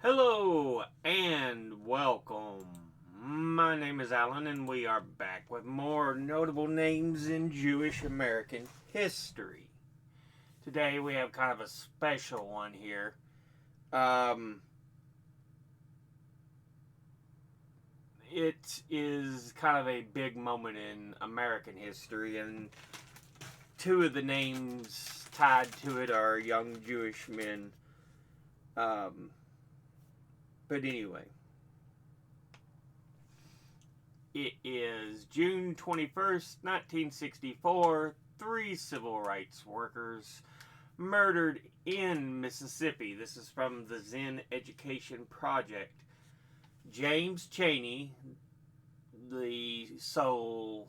Hello and welcome. My name is Alan, and we are back with more notable names in Jewish American history. Today we have kind of a special one here. Um, it is kind of a big moment in American history, and two of the names tied to it are young Jewish men. Um, but anyway, it is June 21st, 1964. Three civil rights workers murdered in Mississippi. This is from the Zen Education Project. James Chaney, the sole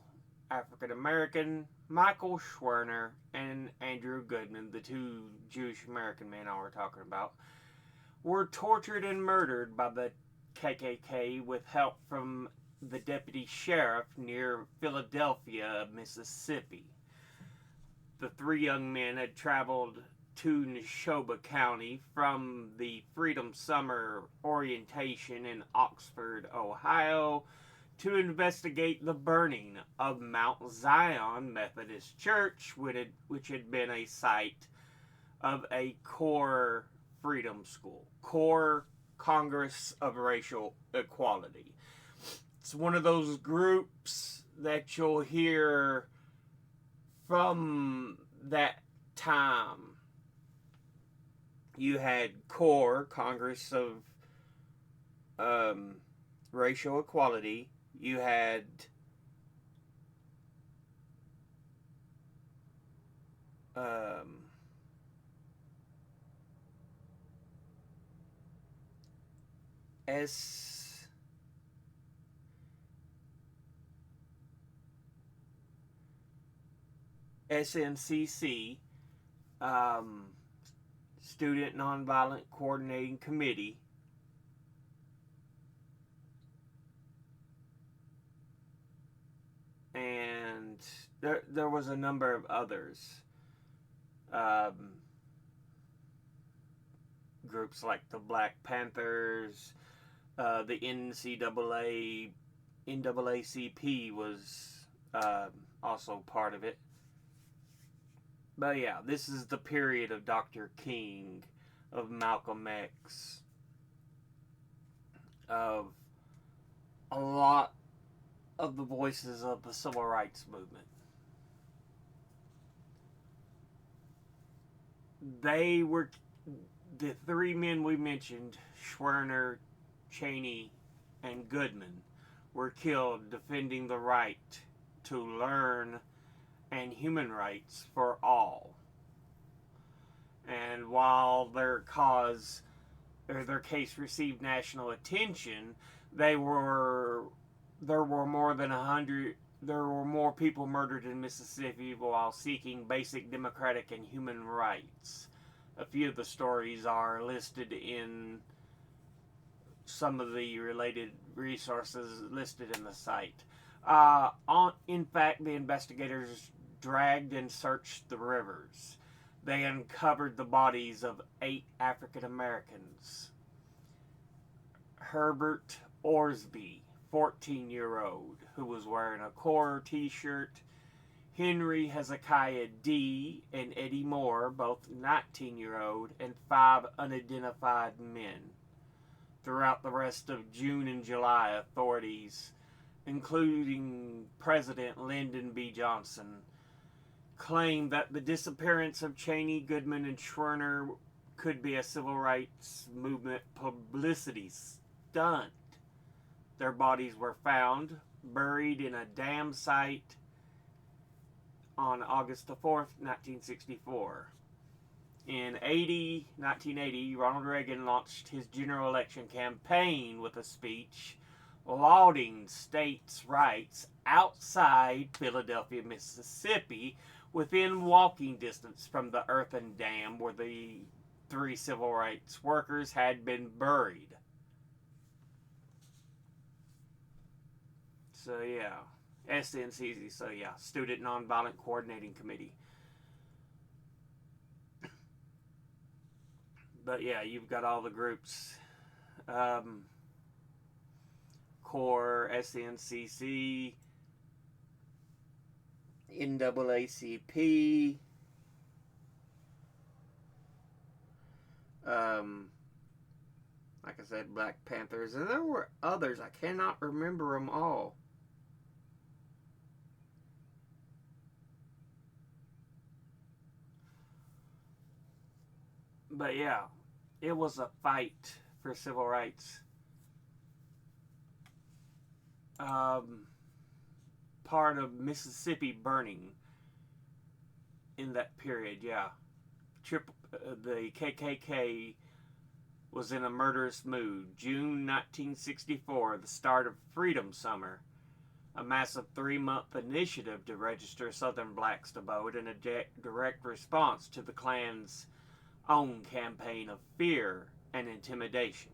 African American, Michael Schwerner, and Andrew Goodman, the two Jewish American men I were talking about, were tortured and murdered by the KKK with help from the deputy sheriff near Philadelphia, Mississippi. The three young men had traveled to Neshoba County from the Freedom Summer orientation in Oxford, Ohio, to investigate the burning of Mount Zion Methodist Church, which had been a site of a core freedom school, core Congress of Racial Equality. It's one of those groups that you'll hear from that time. You had core Congress of Racial Equality. You had um, S SNCC, Student Nonviolent Coordinating Committee, and there was a number of others. Um, Groups like the Black Panthers, the NAACP was also part of it. But yeah, this is the period of Dr. King, of Malcolm X, of a lot of the voices of the civil rights movement. They were the three men we mentioned, Schwerner, Chaney, and Goodman, were killed defending the right to learn and human rights for all. And while their cause or their case received national attention, they were there were more than 100 there were more people murdered in Mississippi while seeking basic democratic and human rights. A few of the stories are listed in some of the related resources listed in the site. In fact, the investigators dragged and searched the rivers. They uncovered the bodies of 8 African Americans. Herbert Orsby, 14-year-old, who was wearing a core t-shirt. Henry Hezekiah D. and Eddie Moore, both 19-year-old, and 5 unidentified men. Throughout the rest of June and July, authorities, including President Lyndon B. Johnson, claimed that the disappearance of Chaney, Goodman, and Schwerner could be a civil rights movement publicity stunt. Their bodies were found buried in a dam site on August the 4th, 1964. In 1980, Ronald Reagan launched his general election campaign with a speech lauding states' rights outside Philadelphia, Mississippi, within walking distance from the earthen dam where the 3 civil rights workers had been buried. So yeah, SNCC. So yeah, Student Nonviolent Coordinating Committee. But yeah, you've got all the groups Corps, SNCC, NAACP, like I said, Black Panthers, and there were others. I cannot remember them all. But yeah, it was a fight for civil rights. Um, Part of Mississippi burning in that period, yeah. The KKK was in a murderous mood. June 1964, the start of Freedom Summer, a massive 3-month initiative to register Southern blacks to vote in a direct response to the Klan's own campaign of fear and intimidation.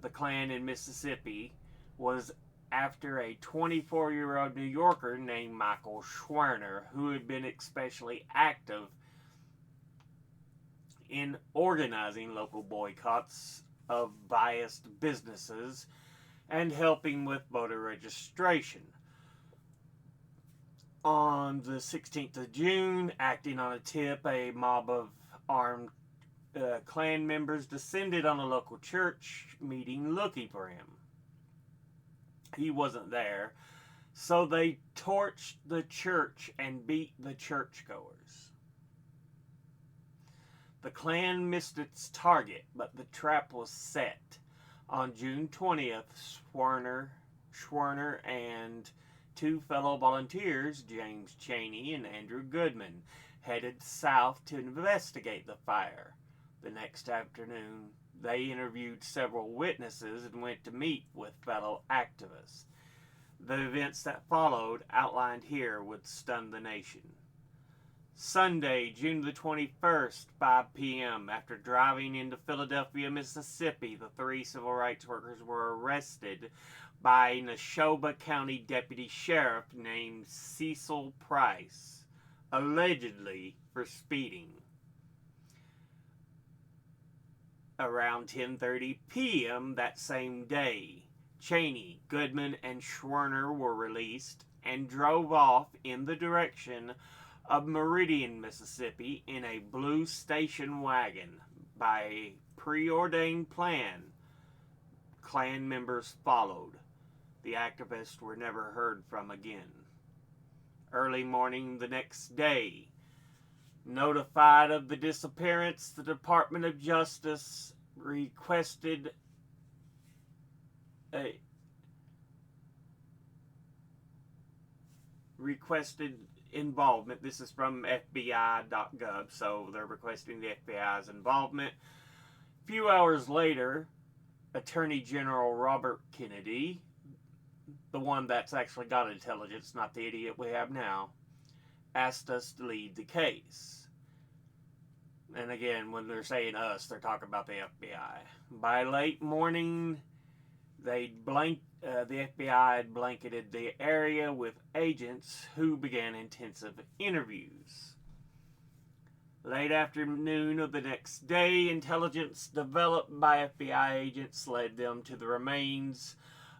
The Klan in Mississippi was after a 24-year-old New Yorker named Michael Schwerner, who had been especially active in organizing local boycotts of biased businesses and helping with voter registration. On the 16th of June, acting on a tip, a mob of armed Klan members descended on a local church meeting looking for him. He wasn't there, so they torched the church and beat the churchgoers. The Klan missed its target, but the trap was set. On June 20th, Schwerner and two fellow volunteers, James Chaney and Andrew Goodman, headed south to investigate the fire. The next afternoon, they interviewed several witnesses and went to meet with fellow activists. The events that followed, outlined here, would stun the nation. Sunday, June the 21st, 5 p.m., after driving into Philadelphia, Mississippi, the 3 civil rights workers were arrested by Neshoba County Deputy Sheriff named Cecil Price, allegedly for speeding. Around 10:30 p.m. that same day, Chaney, Goodman, and Schwerner were released and drove off in the direction of Meridian, Mississippi in a blue station wagon. By a preordained plan, Klan members followed. The activists were never heard from again. Early morning the next day, notified of the disappearance, the Department of Justice requested involvement. This is from FBI.gov, so they're requesting the FBI's involvement. A few hours later, Attorney General Robert Kennedy, the one that's actually got intelligence, not the idiot we have now, asked us to lead the case. And again, when they're saying us, they're talking about the FBI. By late morning, the FBI had blanketed the area with agents who began intensive interviews. Late afternoon of the next day, intelligence developed by FBI agents led them to the remains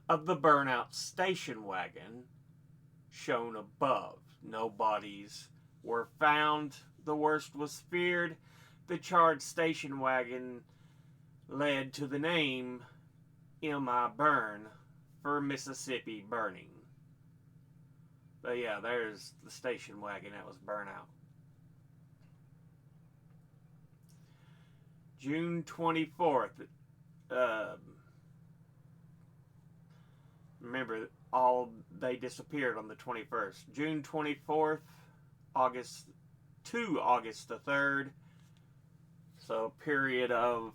of the burnout station wagon shown above. No bodies were found. The worst was feared. The charred station wagon led to the name M.I. Burn for Mississippi burning. But yeah, there's the station wagon that was burnt out. June 24th. Remember, they disappeared on the 21st. June 24th, August the 3rd. So a period of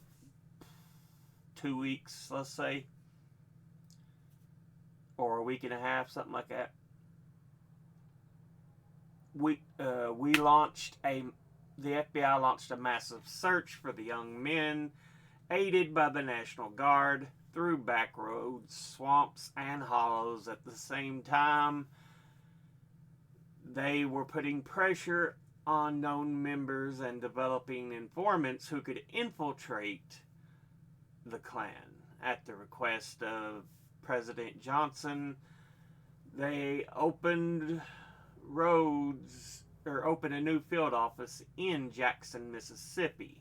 2 weeks, let's say. Or a week and a half, something like that. The FBI launched a massive search for the young men, aided by the National Guard, through back roads, swamps, and hollows. At the same time, they were putting pressure on known members and developing informants who could infiltrate the Klan. At the request of President Johnson, they opened a new field office in Jackson, Mississippi.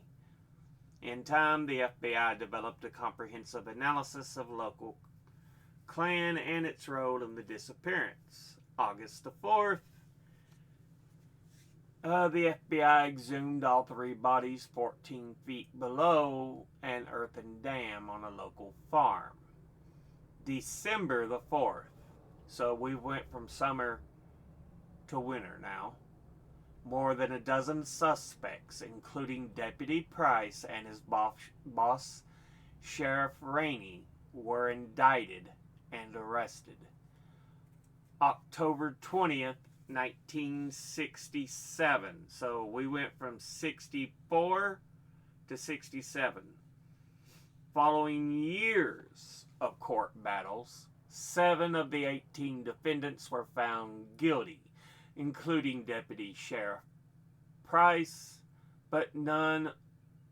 In time, the FBI developed a comprehensive analysis of local Klan and its role in the disappearance. August the 4th, the FBI exhumed all 3 bodies 14 feet below an earthen dam on a local farm. December the 4th. So we went from summer to winter now. More than a dozen suspects, including Deputy Price and his boss, Sheriff Rainey, were indicted and arrested. October 20th, 1967. So we went from 64 to 67. Following years of court battles, 7 of the 18 defendants were found guilty, including Deputy Sheriff Price, but none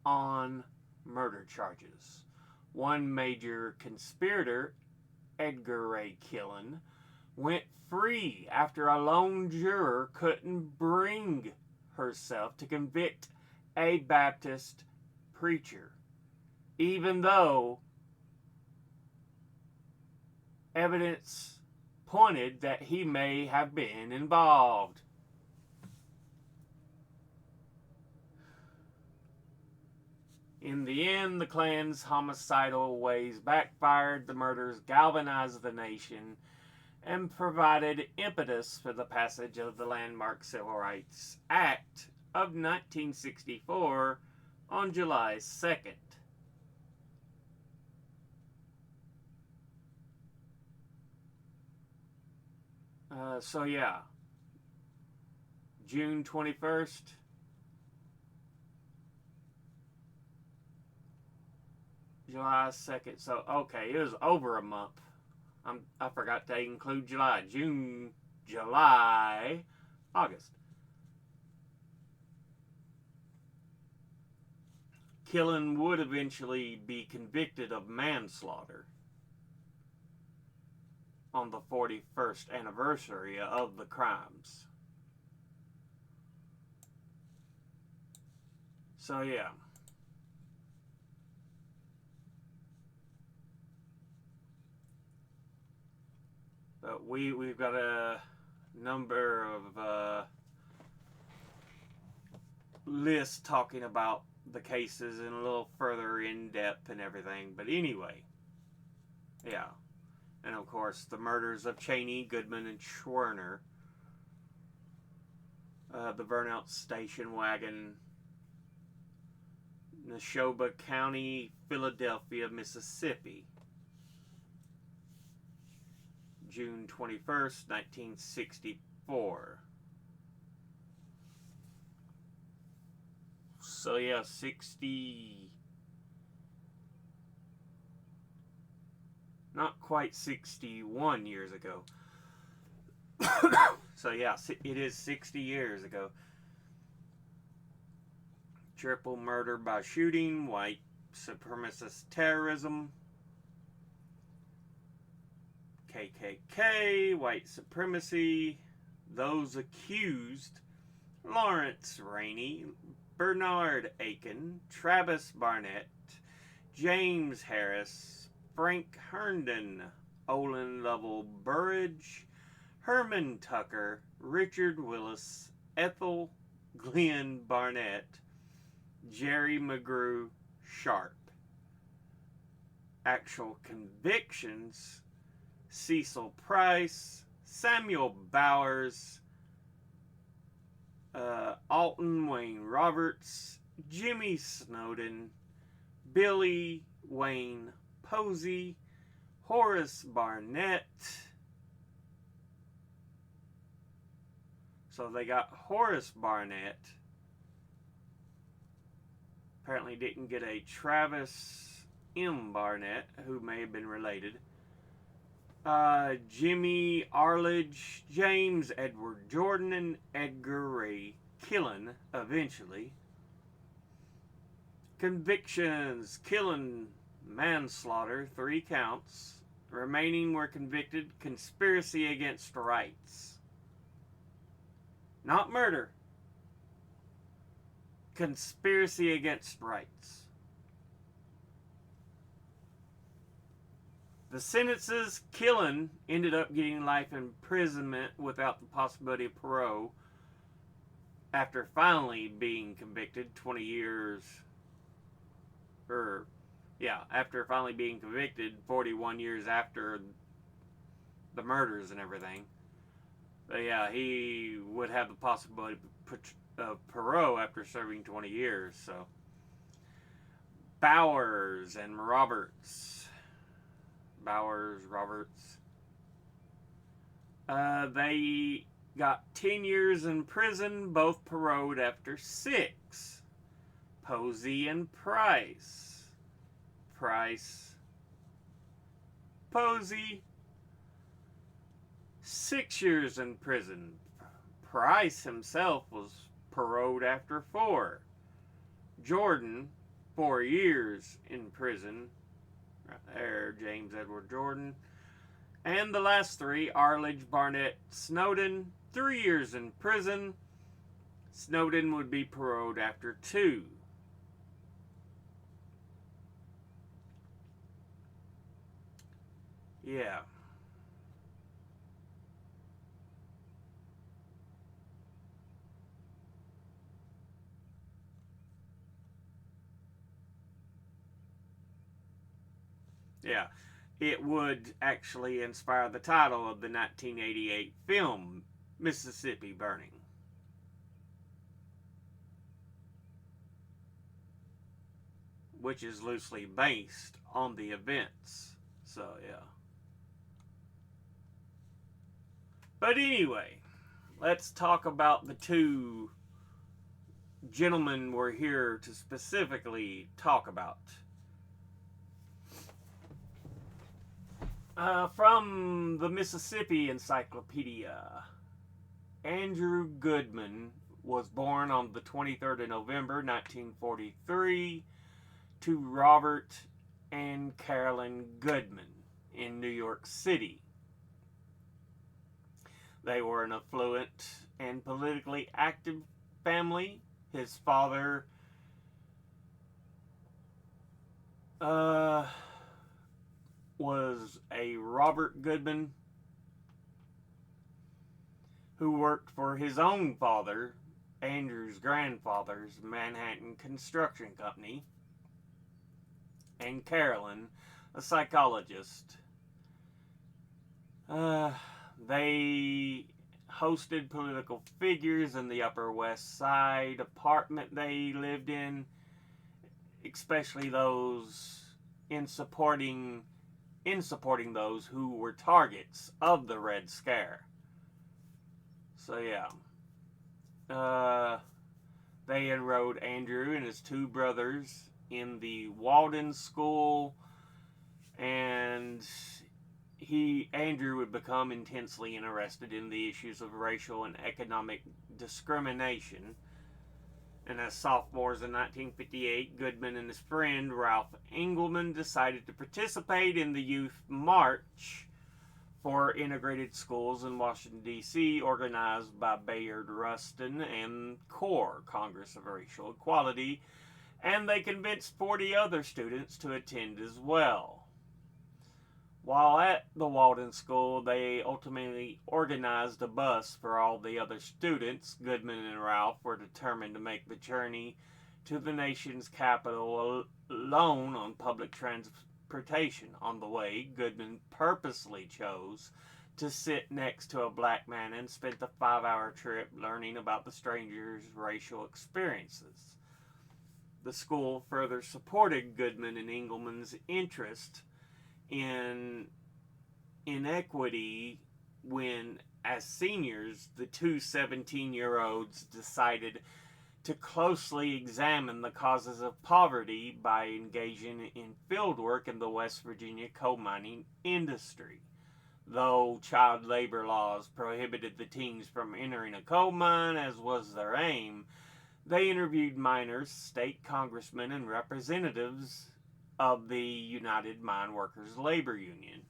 on murder charges. One major conspirator, Edgar Ray Killen, went free after a lone juror couldn't bring herself to convict a Baptist preacher, even though evidence pointed that he may have been involved. In the end, the Klan's homicidal ways backfired. The murders galvanized the nation and provided impetus for the passage of the landmark Civil Rights Act of 1964 on July 2nd. So yeah, June 21st, July 2nd. So, okay, it was over a month. I forgot to include July. June, July, August. Killen would eventually be convicted of manslaughter on the 41st anniversary of the crimes. So yeah. But we've got a number of lists talking about the cases in a little further in depth and everything. But anyway, yeah. And of course, the murders of Cheney, Goodman, and Schwerner, the burnout station wagon, Neshoba County, Philadelphia, Mississippi, June 21st, 1964. So yeah, 60... not quite 61 years ago. So yeah, it is 60 years ago. Triple murder by shooting, white supremacist terrorism, KKK, white supremacy, those accused, Lawrence Rainey, Bernard Aiken, Travis Barnett, James Harris, Frank Herndon, Olin Lovell Burridge, Herman Tucker, Richard Willis, Ethel Glenn Barnett, Jerry McGrew Sharp. Actual convictions: Cecil Price, Samuel Bowers, Alton Wayne Roberts, Jimmy Snowden, Billy Wayne Posey, Horace Barnett. So they got Horace Barnett. Apparently didn't get a Travis M. Barnett, who may have been related. Jimmy Arledge, James Edward Jordan, and Edgar Ray Killen, eventually. Convictions: Killen, manslaughter, 3 counts. Remaining were convicted conspiracy against rights. Not murder. Conspiracy against rights. The sentences, Killen ended up getting life imprisonment without the possibility of parole after finally being convicted 20 years, after finally being convicted 41 years after the murders and everything. But yeah, he would have the possibility of parole after serving 20 years. So Bowers, Roberts. They got 10 years in prison, both paroled after 6. Posey and Price. Posey, 6 years in prison. Price himself was paroled after 4. Jordan, 4 years in prison. Right there, James Edward Jordan. And the last 3, Arledge, Barnett, Snowden, 3 years in prison. Snowden would be paroled after 2. Yeah. Yeah. It would actually inspire the title of the 1988 film, Mississippi Burning. Which is loosely based on the events. So, yeah. But anyway, let's talk about the 2 gentlemen we're here to specifically talk about. From the Mississippi Encyclopedia, Andrew Goodman was born on the 23rd of November 1943 to Robert and Carolyn Goodman in New York City. They were an affluent and politically active family. His father was a Robert Goodman who worked for his own father, Andrew's grandfather's Manhattan Construction Company, and Carolyn, a psychologist. They hosted political figures in the Upper West Side apartment they lived in, especially those in supporting those who were targets of the Red Scare. So yeah, they enrolled Andrew and his 2 brothers in the Walden School, and Andrew would become intensely interested in the issues of racial and economic discrimination. And as sophomores in 1958, Goodman and his friend Ralph Engelman decided to participate in the Youth March for Integrated Schools in Washington, D.C., organized by Bayard Rustin and CORE, Congress of Racial Equality, and they convinced 40 other students to attend as well. While at the Walden School, they ultimately organized a bus for all the other students. Goodman and Ralph were determined to make the journey to the nation's capital alone on public transportation. On the way, Goodman purposely chose to sit next to a black man and spent the 5-hour trip learning about the stranger's racial experiences. The school further supported Goodman and Engelman's interest in inequity when, as seniors, the 2 17-year-olds decided to closely examine the causes of poverty by engaging in fieldwork in the West Virginia coal mining industry. Though child labor laws prohibited the teens from entering a coal mine, as was their aim, they interviewed miners, state congressmen, and representatives of the United Mine Workers Labor Union.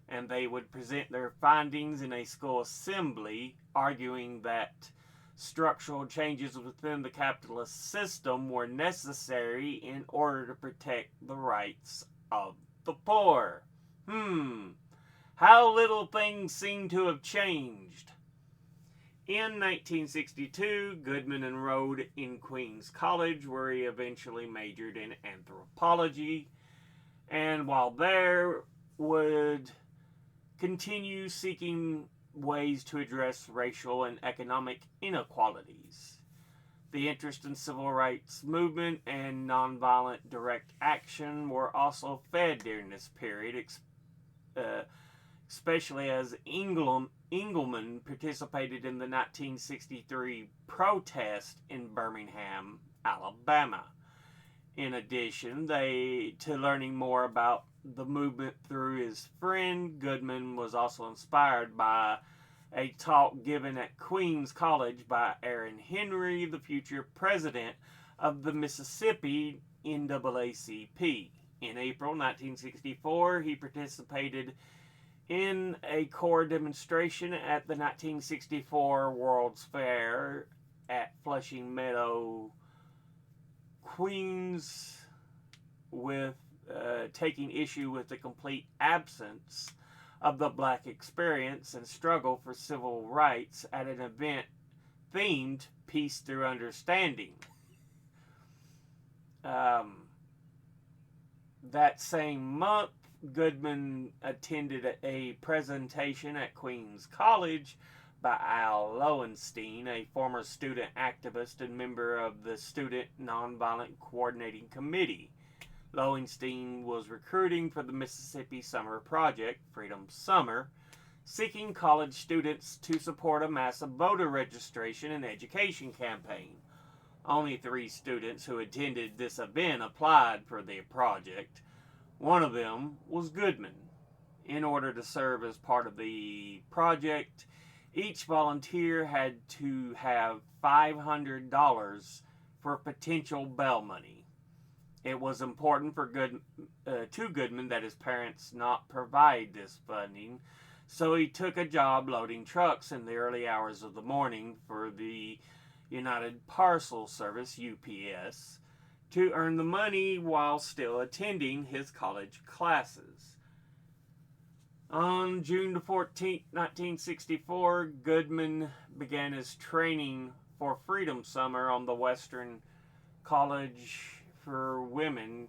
And they would present their findings in a school assembly, arguing that structural changes within the capitalist system were necessary in order to protect the rights of the poor. How little things seem to have changed. In 1962, Goodman enrolled in Queens College, where he eventually majored in anthropology, and while there would continue seeking ways to address racial and economic inequalities. The interest in civil rights movement and nonviolent direct action were also fed during this period, especially as Engelman participated in the 1963 protest in Birmingham, Alabama. In addition, to learning more about the movement through his friend, Goodman was also inspired by a talk given at Queens College by Aaron Henry, the future president of the Mississippi NAACP. In April 1964, he participated in a core demonstration at the 1964 World's Fair at Flushing Meadow, Queens, with taking issue with the complete absence of the black experience and struggle for civil rights at an event themed Peace Through Understanding. That same month, Goodman attended a presentation at Queens College by Al Lowenstein, a former student activist and member of the Student Nonviolent Coordinating Committee. Lowenstein was recruiting for the Mississippi Summer Project, Freedom Summer, seeking college students to support a massive voter registration and education campaign. Only 3 students who attended this event applied for the project. One of them was Goodman. In order to serve as part of the project, each volunteer had to have $500 for potential bail money. It was important for Goodman that his parents not provide this funding, so he took a job loading trucks in the early hours of the morning for the United Parcel Service, UPS, to earn the money while still attending his college classes. On June 14, 1964, Goodman began his training for Freedom Summer on the Western College for Women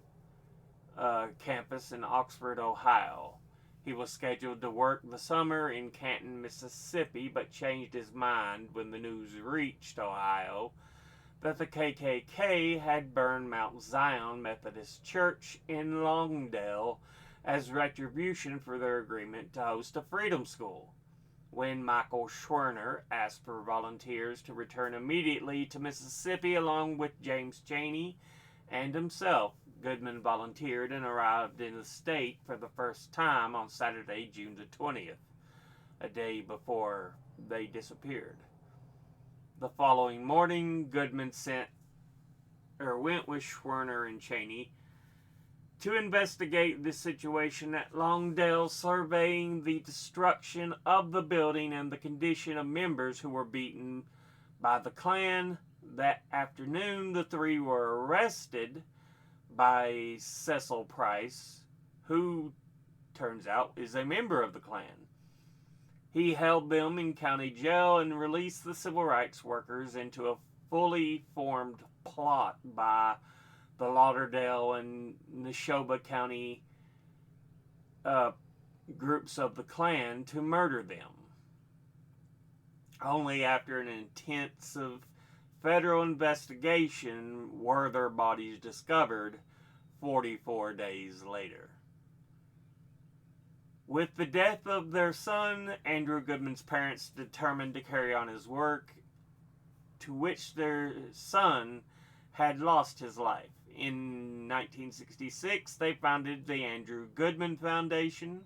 campus in Oxford, Ohio. He was scheduled to work the summer in Canton, Mississippi, but changed his mind when the news reached Ohio that the KKK had burned Mount Zion Methodist Church in Longdale as retribution for their agreement to host a freedom school. When Michael Schwerner asked for volunteers to return immediately to Mississippi along with James Chaney and himself, Goodman volunteered and arrived in the state for the first time on Saturday, June the 20th, a day before they disappeared. The following morning, Goodman went with Schwerner and Chaney to investigate the situation at Longdale, surveying the destruction of the building and the condition of members who were beaten by the Klan. That afternoon, the 3 were arrested by Cecil Price, who turns out is a member of the Klan. He held them in county jail and released the civil rights workers into a fully formed plot by the Lauderdale and Neshoba County groups of the Klan to murder them. Only after an intensive federal investigation were their bodies discovered 44 days later. With the death of their son, Andrew Goodman's parents determined to carry on his work, to which their son had lost his life. In 1966, they founded the Andrew Goodman Foundation,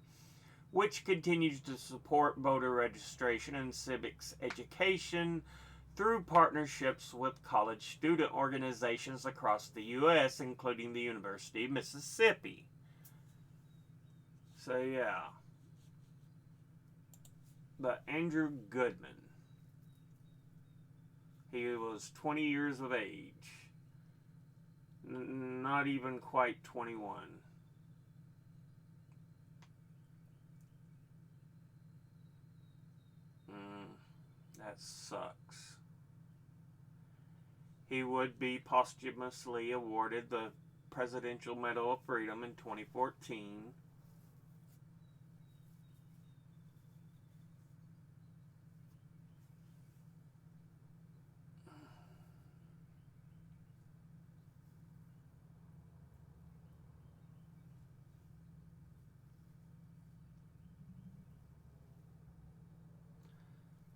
which continues to support voter registration and civics education through partnerships with college student organizations across the U.S., including the University of Mississippi. So, yeah. But Andrew Goodman, he was 20 years of age. Not even quite 21. That sucks. He would be posthumously awarded the Presidential Medal of Freedom in 2014.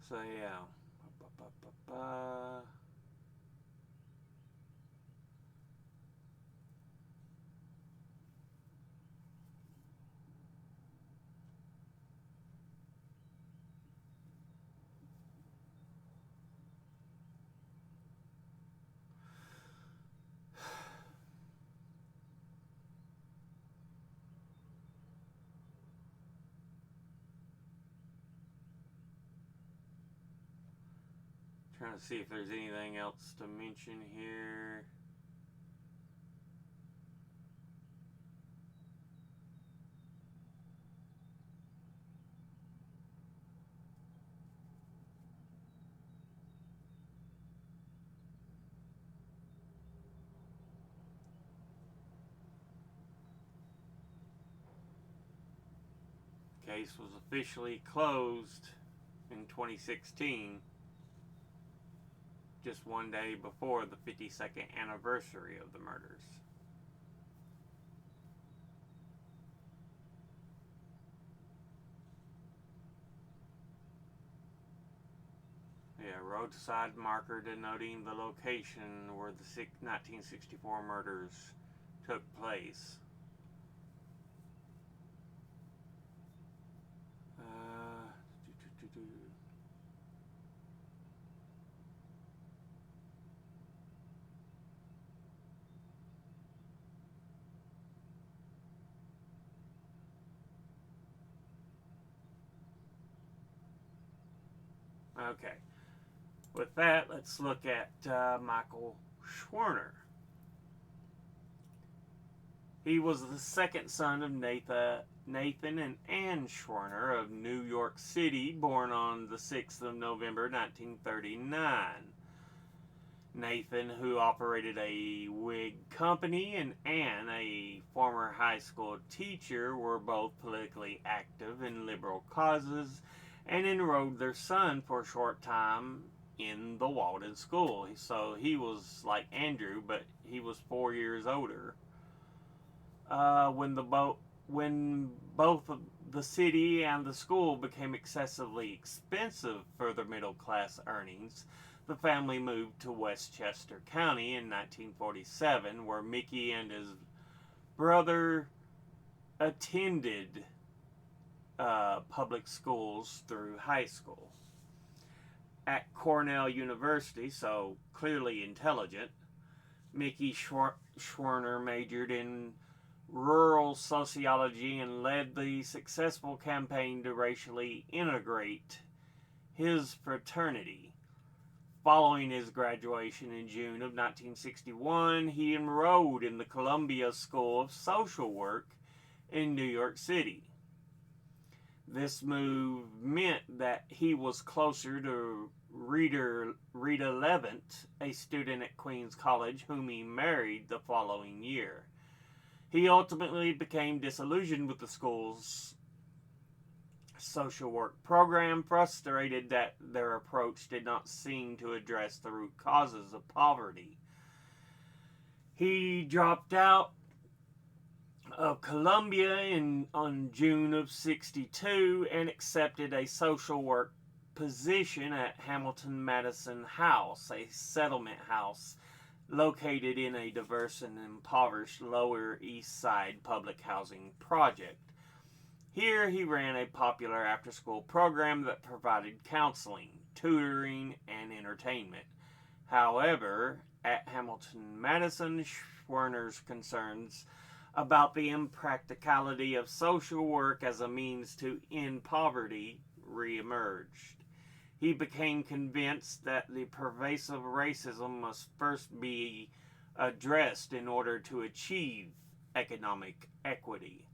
So, yeah. Trying to see if there's anything else to mention here. Case was officially closed in 2016, just one day before the 52nd anniversary of the murders. Yeah, roadside marker denoting the location where the 1964 murders took place. Okay. With that, let's look at Michael Schwerner. He was the second son of Nathan and Ann Schwerner of New York City, born on the 6th of November 1939. Nathan, who operated a wig company, and Ann, a former high school teacher, were both politically active in liberal causes and enrolled their son for a short time in the Walden School. So he was like Andrew, but he was 4 years older. When both the city and the school became excessively expensive for their middle class earnings, the family moved to Westchester County in 1947, where Mickey and his brother attended public schools through high school. At Cornell University, so clearly intelligent, Mickey Schwerner majored in rural sociology and led the successful campaign to racially integrate his fraternity. Following his graduation in June of 1961, he enrolled in the Columbia School of Social Work in New York City. This move meant that he was closer to Rita Levitt, a student at Queens College whom he married the following year. He ultimately became disillusioned with the school's social work program, frustrated that their approach did not seem to address the root causes of poverty. He dropped out of Columbia on June of '62 and accepted a social work position at Hamilton Madison House, a settlement house located in a diverse and impoverished Lower East Side public housing project. Here he ran a popular after-school program that provided counseling, tutoring, and entertainment. However, at Hamilton Madison, Schwerner's concerns about the impracticality of social work as a means to end poverty reemerged. He became convinced that the pervasive racism must first be addressed in order to achieve economic equity.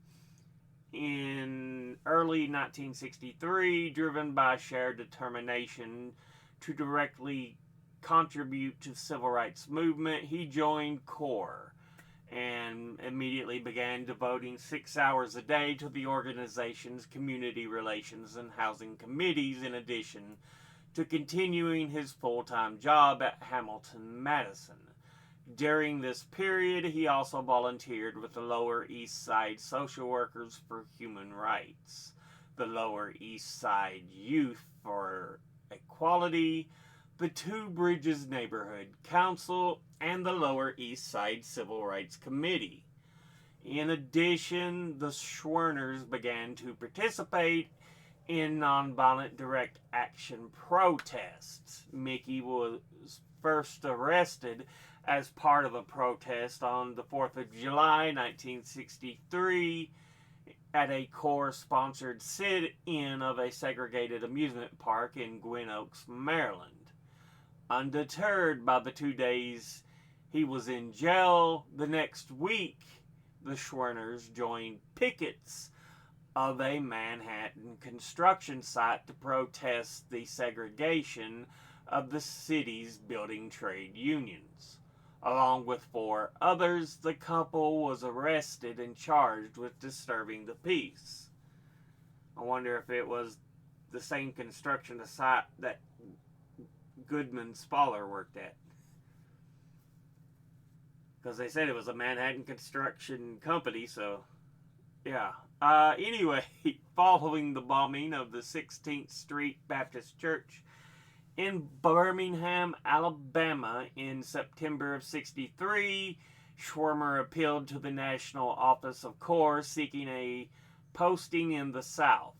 In early 1963, driven by shared determination to directly contribute to the civil rights movement, he joined CORE and immediately began devoting 6 hours a day to the organization's community relations and housing committees, in addition to continuing his full-time job at Hamilton Madison. During this period, he also volunteered with the Lower East Side Social Workers for Human Rights, the Lower East Side Youth for Equality, the Two Bridges Neighborhood Council, and the Lower East Side Civil Rights Committee. In addition, the Schwerners began to participate in nonviolent direct action protests. Mickey was first arrested as part of a protest on the 4th of July 1963 at a CORE-sponsored sit-in of a segregated amusement park in Gwynn Oaks, Maryland. Undeterred by the 2 days he was in jail, the next week the Schwerners joined pickets of a Manhattan construction site to protest the segregation of the city's building trade unions. Along with 4 others, the couple was arrested and charged with disturbing the peace. I wonder if it was the same construction site that Goodman Spaller worked at. Because they said it was a Manhattan construction company, so yeah. Anyway, following the bombing of the 16th Street Baptist Church in Birmingham, Alabama in September of '63, Schwerner appealed to the National Office of CORE seeking a posting in the South.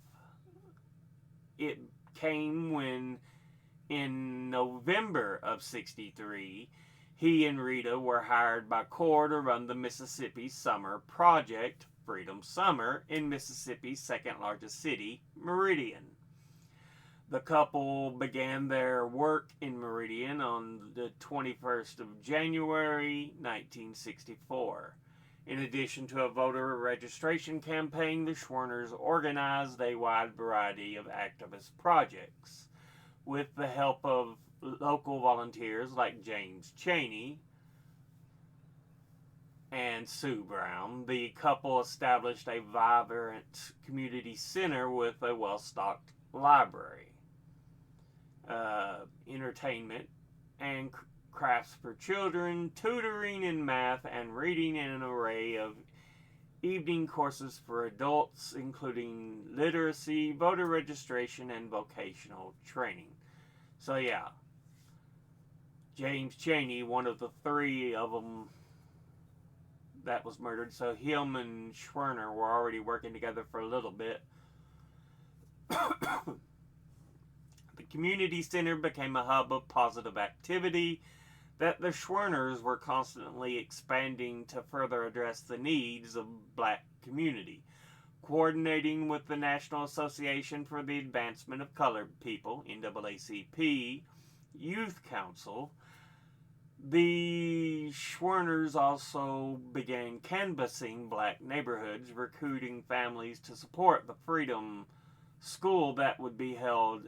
It came when, in November of '63, he and Rita were hired by CORE to run the Mississippi Summer Project, Freedom Summer, in Mississippi's second largest city, Meridian. The couple began their work in Meridian on the 21st of January 1964. In addition to a voter registration campaign, the Schwerners organized a wide variety of activist projects. With the help of local volunteers like James Chaney and Sue Brown, the couple established a vibrant community center with a well-stocked library, entertainment and crafts for children, tutoring in math, and reading, and an array of evening courses for adults, including literacy, voter registration, and vocational training. So yeah, James Chaney, one of the 3 of them that was murdered. So him and Schwerner were already working together for a little bit. The community center became a hub of positive activity that the Schwerners were constantly expanding to further address the needs of black community. Coordinating with the National Association for the Advancement of Colored People, NAACP, Youth Council, the Schwerners also began canvassing black neighborhoods, recruiting families to support the Freedom School that would be held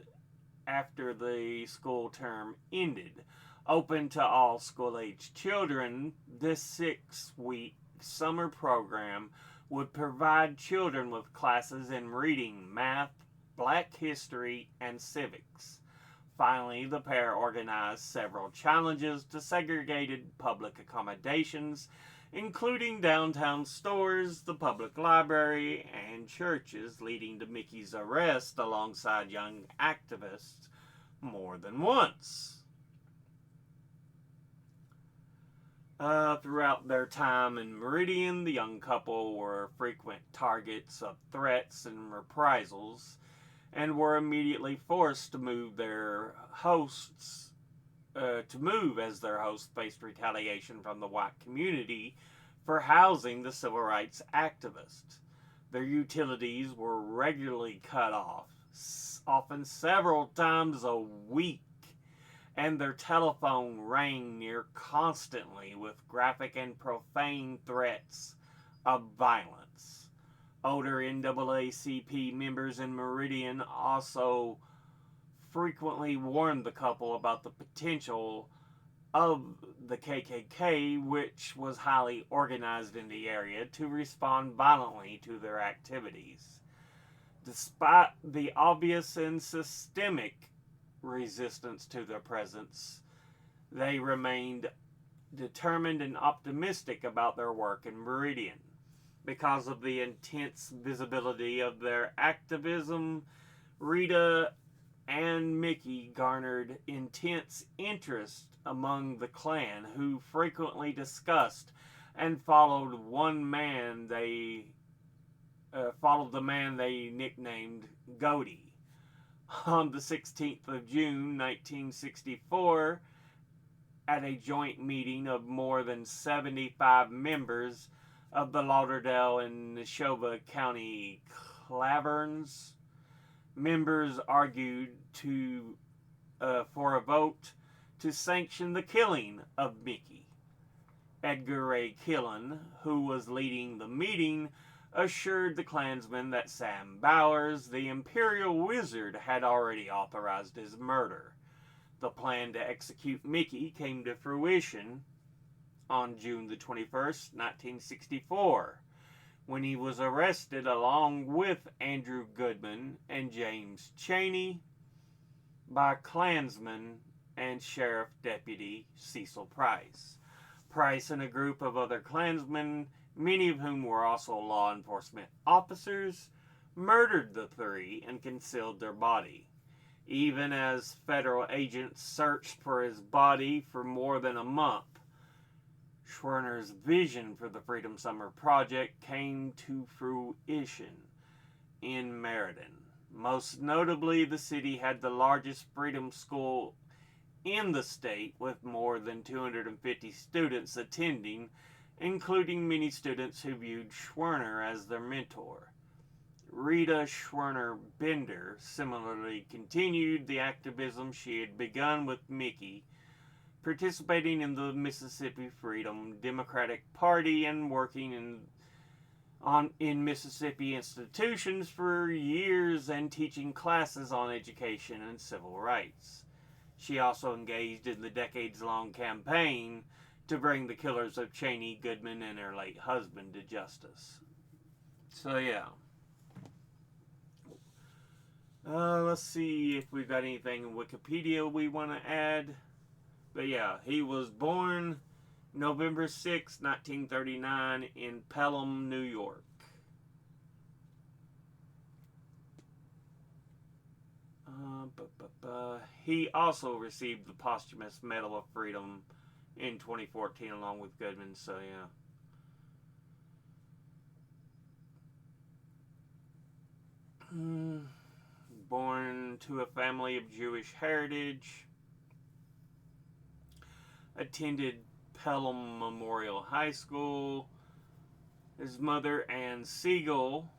after the school term ended. Open to all school-age children, this 6-week summer program would provide children with classes in reading, math, black history, and civics. Finally, the pair organized several challenges to segregated public accommodations, including downtown stores, the public library, and churches, leading to Mickey's arrest alongside young activists more than once. Throughout their time in Meridian, the young couple were frequent targets of threats and reprisals, and were immediately forced to move their hosts to move as their hosts faced retaliation from the white community for housing the civil rights activists. Their utilities were regularly cut off, often several times a week, and their telephone rang near constantly with graphic and profane threats of violence. Older NAACP members in Meridian also frequently warned the couple about the potential of the KKK, which was highly organized in the area, to respond violently to their activities. Despite the obvious and systemic resistance to their presence, they remained determined and optimistic about their work in Meridian. Because of the intense visibility of their activism, Rita and Mickey garnered intense interest among the Klan, who frequently discussed and followed the man they nicknamed Goaty. On the 16th of June, 1964, at a joint meeting of more than 75 members of the Lauderdale and Neshoba County Claverns, members argued for a vote to sanction the killing of Mickey. Edgar Ray Killen, who was leading the meeting, assured the Klansmen that Sam Bowers, the Imperial Wizard, had already authorized his murder. The plan to execute Mickey came to fruition on June the 21st, 1964, when he was arrested along with Andrew Goodman and James Chaney by Klansman and Sheriff Deputy Cecil Price. Price and a group of other Klansmen, many of whom were also law enforcement officers, murdered the three and concealed their body. Even as federal agents searched for his body for more than a month, Schwerner's vision for the Freedom Summer Project came to fruition in Meriden. Most notably, the city had the largest freedom school in the state, with more than 250 students attending, including many students who viewed Schwerner as their mentor. Rita Schwerner Bender similarly continued the activism she had begun with Mickey, participating in the Mississippi Freedom Democratic Party and working in Mississippi institutions for years and teaching classes on education and civil rights. She also engaged in the decades-long campaign to bring the killers of Chaney, Goodman, and her late husband to justice. So yeah. Let's see if we've got anything in Wikipedia we want to add. But yeah, he was born November 6, 1939 in Pelham, New York. He also received the posthumous Medal of Freedom in 2014 along with Goodman, so yeah. Born to a family of Jewish heritage, attended Pelham Memorial High School. His mother, Ann Siegel,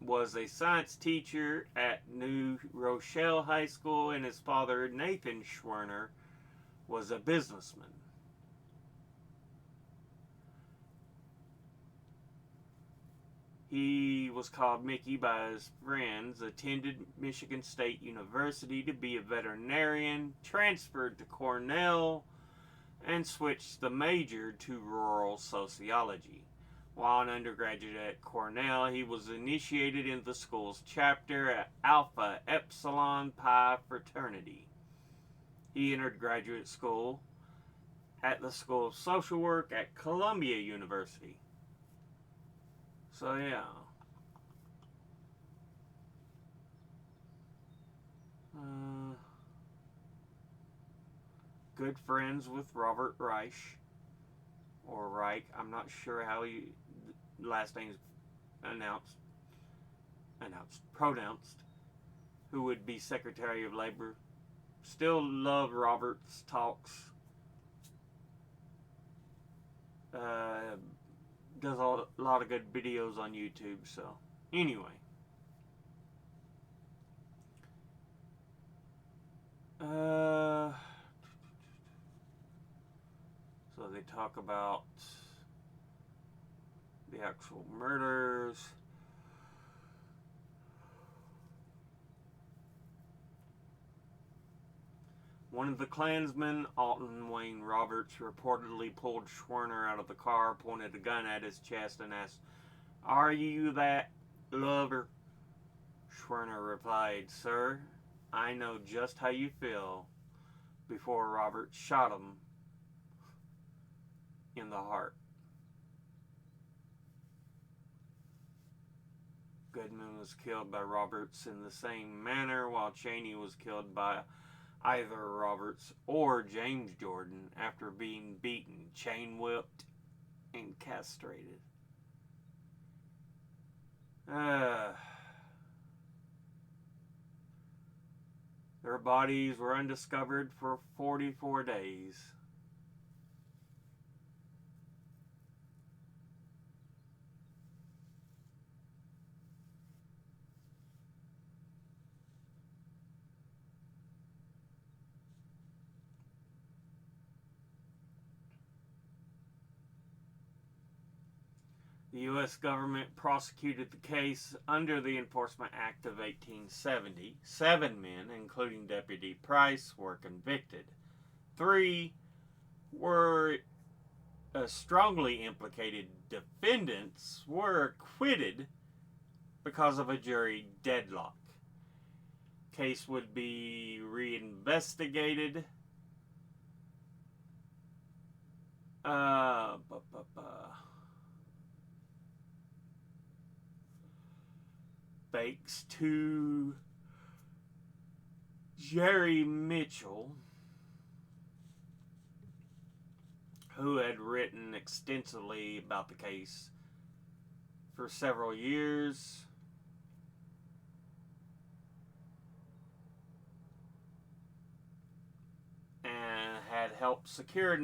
was a science teacher at New Rochelle High School, and his father, Nathan Schwerner, was a businessman. He was called Mickey by his friends, attended Michigan State University to be a veterinarian, transferred to Cornell, and switched the major to rural sociology. While an undergraduate at Cornell, he was initiated into the school's chapter at Alpha Epsilon Pi fraternity. He entered graduate school at the School of Social Work at Columbia University. So yeah. Good friends with Robert Reich, or Reich. I'm not sure how he last name's pronounced. who would be Secretary of Labor. Still love Roberts' talks. Does a lot of good videos on YouTube. So anyway, so they talk about the actual murders. One of the Klansmen, Alton Wayne Roberts, reportedly pulled Schwerner out of the car, pointed a gun at his chest, and asked, "Are you that lover?" Schwerner replied, "Sir, I know just how you feel," before Roberts shot him in the heart. Goodman was killed by Roberts in the same manner, while Cheney was killed by either Roberts or James Jordan after being beaten, chain whipped, and castrated. Their bodies were undiscovered for 44 days. The U.S. government prosecuted the case under the Enforcement Act of 1870. 7 men, including Deputy Price, were convicted. 3 were strongly implicated defendants were acquitted because of a jury deadlock. Case would be reinvestigated. Thanks to Jerry Mitchell, who had written extensively about the case for several years. And had helped secure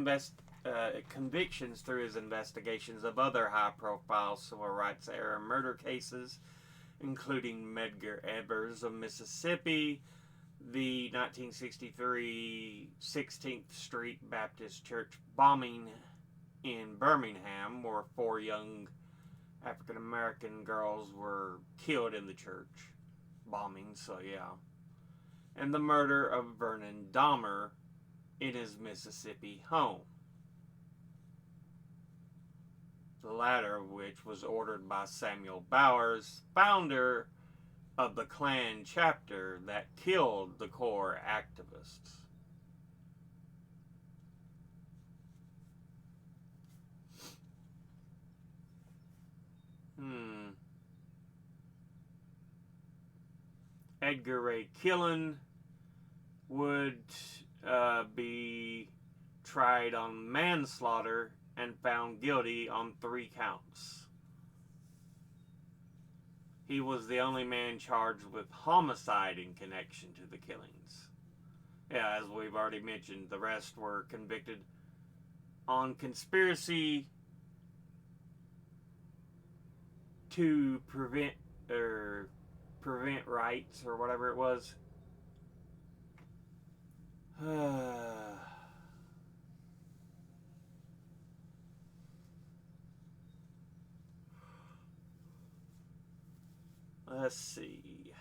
convictions through his investigations of other high-profile civil rights era murder cases, including Medgar Evers of Mississippi, the 1963 16th Street Baptist Church bombing in Birmingham, where 4 young African American girls were killed in the church bombing, so yeah. And the murder of Vernon Dahmer in his Mississippi home. The latter of which was ordered by Samuel Bowers, founder of the Klan chapter that killed the core activists. Edgar Ray Killen would be tried on manslaughter and found guilty on 3 counts. He was the only man charged with homicide in connection to the killings. Yeah, as we've already mentioned, the rest were convicted on conspiracy to prevent rights or whatever it was. Let's see.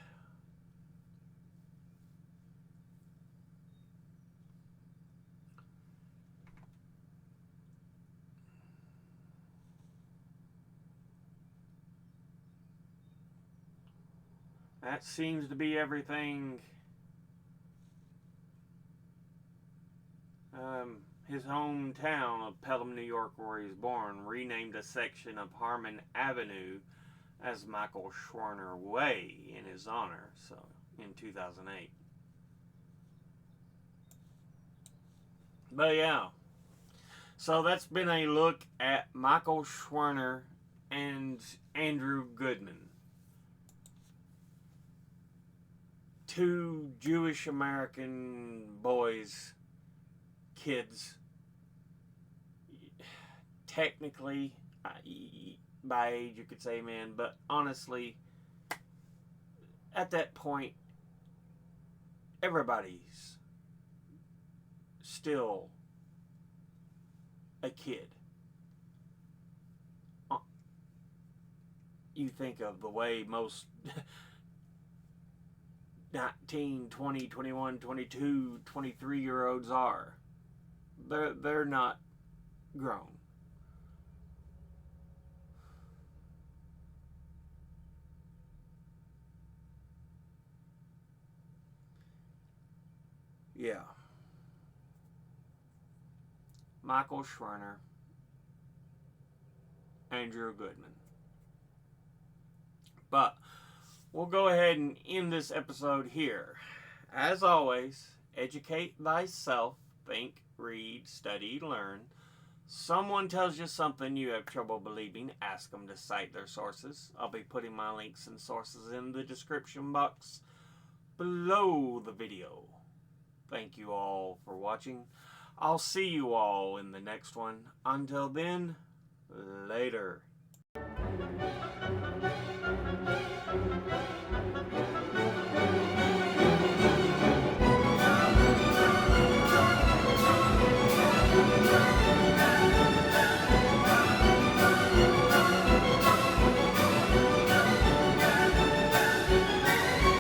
That seems to be everything. His hometown of Pelham, New York, where he was born, renamed a section of Harmon Avenue as Michael Schwerner Way in his honor, so in 2008. But yeah, so that's been a look at Michael Schwerner and Andrew Goodman. two Jewish American boys, kids, technically, by age you could say, man, but honestly, at that point, everybody's still a kid. You think of the way most 19, 20, 21, 22, 23-year-olds are. They're not grown. Yeah. Michael Schwerner, Andrew Goodman. But we'll go ahead and end this episode here. As always, educate thyself, think, read, study, learn. Someone tells you something you have trouble believing, ask them to cite their sources. I'll be putting my links and sources in the description box below the video. Thank you all for watching. I'll see you all in the next one. Until then, later.